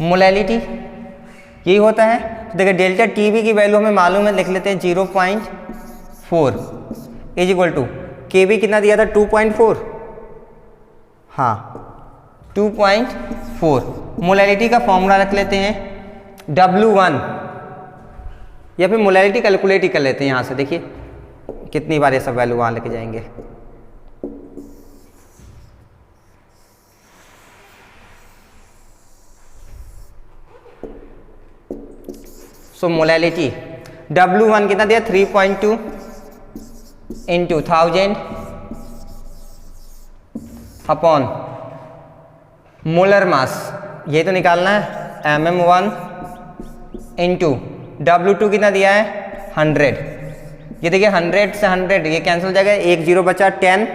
molality, यही होता है। तो देखिए डेल्टा टी बी की वैल्यू हमें मालूम है, लिख लेते हैं 0.4 is equal to K B कितना दिया था 2.4, हाँ 2.4। मोलैलिटी का फॉर्मूला रख लेते हैं W1, या फिर मोलैलिटी कैलकुलेट ही कर लेते हैं यहाँ से। देखिए कितनी बार ये सब वैल्यू वहाँ लेके जाएंगे। सो मोलैलिटी W1 कितना दिया 3.2 इंटू 1000 अपॉन मोलर मास, ये तो निकालना है mm1 इंटू W2 कितना दिया है 100। ये देखिए 100 से 100 ये कैंसिल हो जाएगा, एक जीरो बचा 10,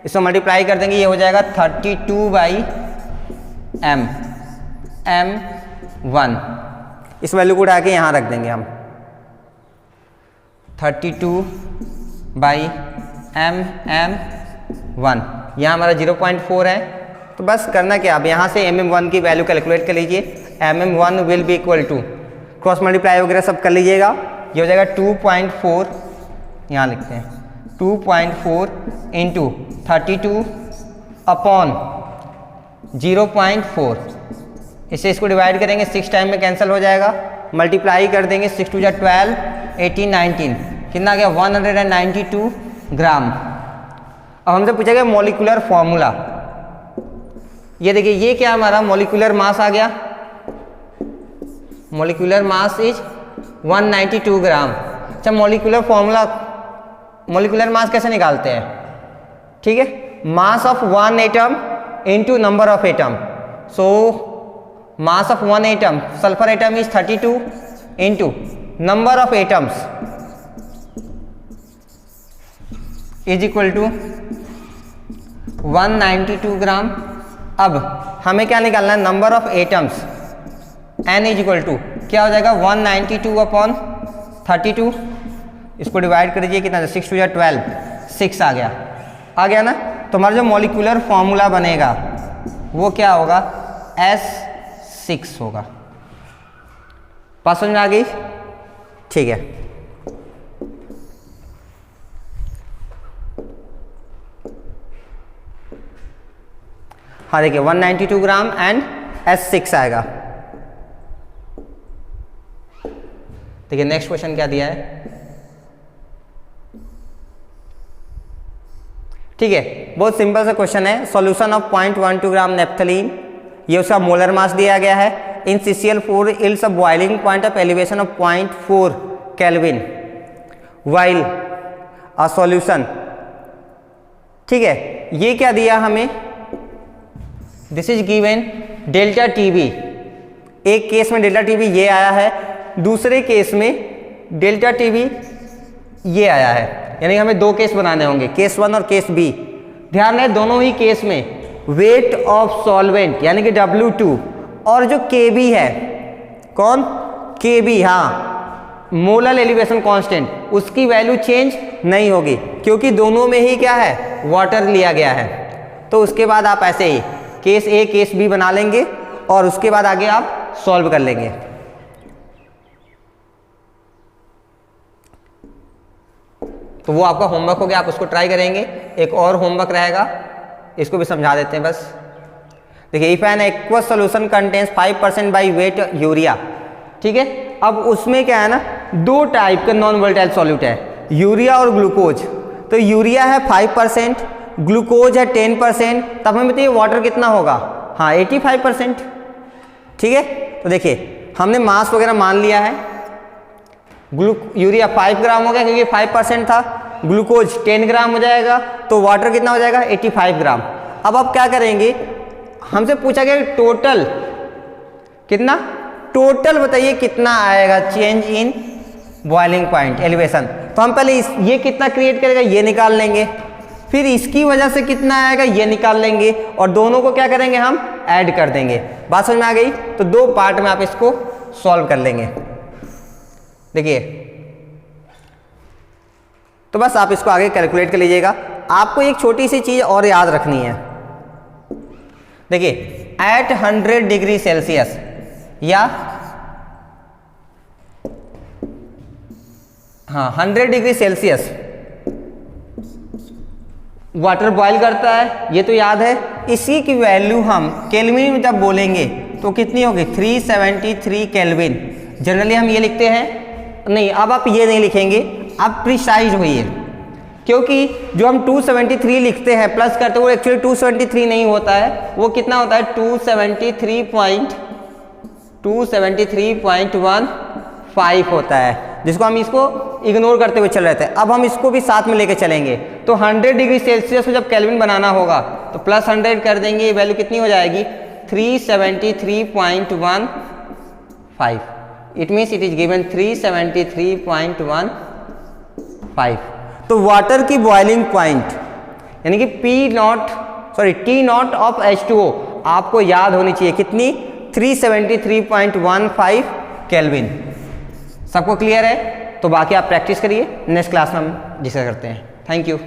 इसको मल्टीप्लाई कर देंगे, ये हो जाएगा 32/m1। इस वैल्यू को उठा के यहाँ रख देंगे हम, 32/m1। यहाँ हमारा 0.4 है, तो बस करना क्या, अब यहाँ से mm1 की वैल्यू कैलकुलेट कर लीजिए। mm1 will be equal to, cross multiply वगैरह सब कर लीजिएगा, ये हो जाएगा 2.4, यहाँ लिखते हैं 2.4 इंटू 32 अपॉन 0.4। इससे इसको डिवाइड करेंगे, 6 टाइम में कैंसिल हो जाएगा, मल्टीप्लाई कर देंगे, 6 2 12 18 19, कितना आ गया 192 ग्राम। अब हमसे पूछा गया मॉलिक्यूलर फॉर्मूला, ये देखिए ये क्या हमारा मॉलिक्यूलर मास आ गया, मॉलिक्यूलर मास इज 192 ग्राम। अच्छा, मॉलिक्यूलर फॉर्मूला, मॉलिक्यूलर मास कैसे निकालते हैं, ठीक है, mass of one atom into number of atom. So mass of one atom, sulphur atom is 32 into number of atoms is equal to 192 gram. अब हमें क्या निकालना है, number of atoms, n is equal to क्या हो जाएगा 192 upon 32, इसको divide कर दीजिए, कितना 6 2 12, 6 आ गया ना। तो हमारा जो मॉलिक्यूलर फॉर्मूला बनेगा वो क्या होगा, S6 होगा। बात समझ में आ गई, ठीक है। हाँ देखिए 192 ग्राम एंड S6 आएगा। देखिए नेक्स्ट क्वेश्चन क्या दिया है, ठीक है, बहुत सिंपल सा क्वेश्चन है। सॉल्यूशन ऑफ 0.12 ग्राम नेप्थलीन, ये उसका मोलर मास दिया गया है, इन CCl4 ills a boiling point of elevation of 0.4 kelvin while a solution. ठीक है, ये क्या दिया हमें, this is given delta TB. एक केस में डेल्टा टीबी ये आया है, दूसरे केस में डेल्टा टीबी ये आया है, यानी हमें दो केस बनाने होंगे, केस 1 और केस बी। ध्यान रहे दोनों ही केस में वेट ऑफ सॉल्वेंट यानी कि W2 और जो Kb है, कौन Kb, हाँ मोलर एलिवेशन कांस्टेंट, उसकी वैल्यू चेंज नहीं होगी क्योंकि दोनों में ही क्या है, वाटर लिया गया है। तो उसके बाद आप ऐसे ही केस ए केस बी बना लेंगे और उसके बाद आगे आप सॉल्व कर लेंगे। तो वो आपका होमवर्क हो गया, आप उसको ट्राई करेंगे। एक और होमवर्क रहेगा, इसको भी समझा देते हैं बस। देखिए if an aqueous solution contains 5% by wait urea, ठीक है, अब उसमें क्या है ना, दो टाइप के नॉन वोलेटाइल सॉल्यूट है, यूरिया और ग्लूकोज। तो यूरिया है 5%, ग्लूकोज है 10%, तब हमें बताइए वाटर कितना होगा, हाँ 85%। ठीक है, तो देखिए हमने मास वगैरह मान लिया है, यूरिया 5 ग्राम हो गया क्योंकि 5% था, ग्लूकोज 10 ग्राम हो जाएगा, तो वाटर कितना हो जाएगा 85 ग्राम। अब आप क्या करेंगे, हमसे पूछा गया टोटल कितना, टोटल बताइए कितना आएगा change in boiling point elevation. तो हम पहले ये कितना क्रिएट करेगा ये निकाल लेंगे। फिर इसकी वजह से कितना आएगा ये निकाल लेंगे और दोनों को क्या करेंगे हम ऐड कर देंगे। बात समझ में आ गई? तो दो पार्ट में आप इसको सॉल्व कर लेंगे। देखिए तो बस आप इसको आगे कैलकुलेट कर लीजिएगा। आपको एक छोटी सी चीज और याद रखनी है। देखिए एट 100 डिग्री सेल्सियस या 100 डिग्री सेल्सियस वाटर बॉईल करता है, ये तो याद है। इसी की वैल्यू हम केल्विन में जब बोलेंगे तो कितनी होगी 373 केल्विन। जनरली हम ये लिखते हैं, नहीं अब आप ये नहीं लिखेंगे, आप प्रिसाइज होइए, क्योंकि जो हम 273 लिखते हैं प्लस करते हैं वो एक्चुअली 273 नहीं होता है, वो कितना होता है 273.15 होता है, जिसको हम इसको इग्नोर करते हुए चल रहे थे। अब हम इसको भी साथ में लेके चलेंगे। तो 100 डिग्री सेल्सियस में जब केल्विन बनाना होगा तो प्लस 100 कर देंगे, वैल्यू कितनी हो जाएगी 373.15। It means it is given 373.15। तो वाटर की बॉइलिंग पॉइंट यानी कि T नॉट ऑफ H2O आपको याद होनी चाहिए कितनी 373.15 केल्विन। सबको क्लियर है? तो बाकी आप प्रैक्टिस करिए, नेक्स्ट क्लास में हम डिस्कस करते हैं। Thank you.